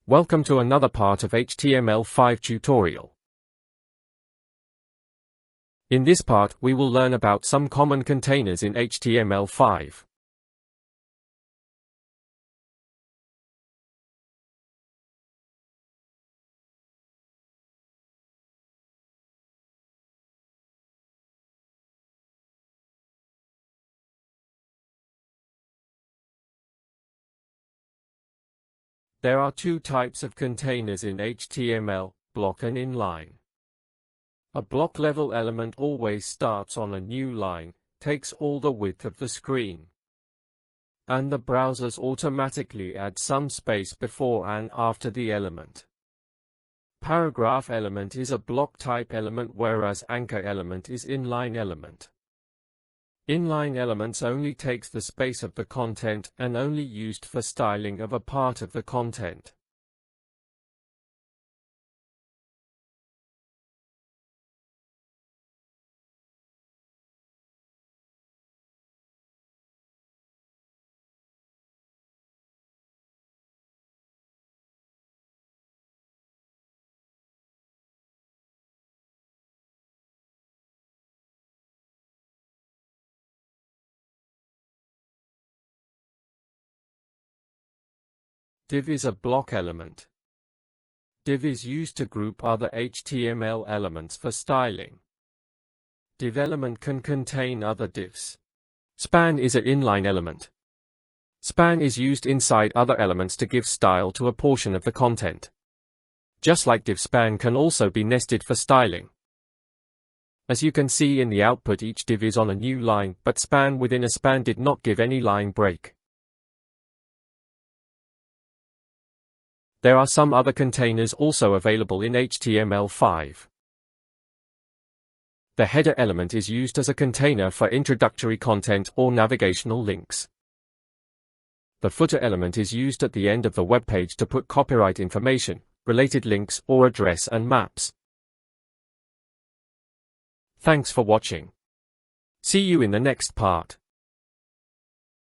Welcome to another part of HTML5 tutorial. In this part, we will learn about some common containers in HTML5. There are two types of containers in HTML, block and inline. A block-level element always starts on a new line, takes all the width of the screen, and the browsers automatically add some space before and after the element. Paragraph element is a block-type element, whereas anchor element is inline element. Inline elements only takes the space of the content and only used for styling of a part of the content. Div is a block element. Div is used to group other HTML elements for styling. Div element can contain other divs. Span is an inline element. Span is used inside other elements to give style to a portion of the content. Just like div, span can also be nested for styling. As you can see in the output, each div is on a new line, but span within a span did not give any line break. There are some other containers also available in HTML5. The header element is used as a container for introductory content or navigational links. The footer element is used at the end of the web page to put copyright information, related links, or address and maps. Thanks for watching. See you in the next part.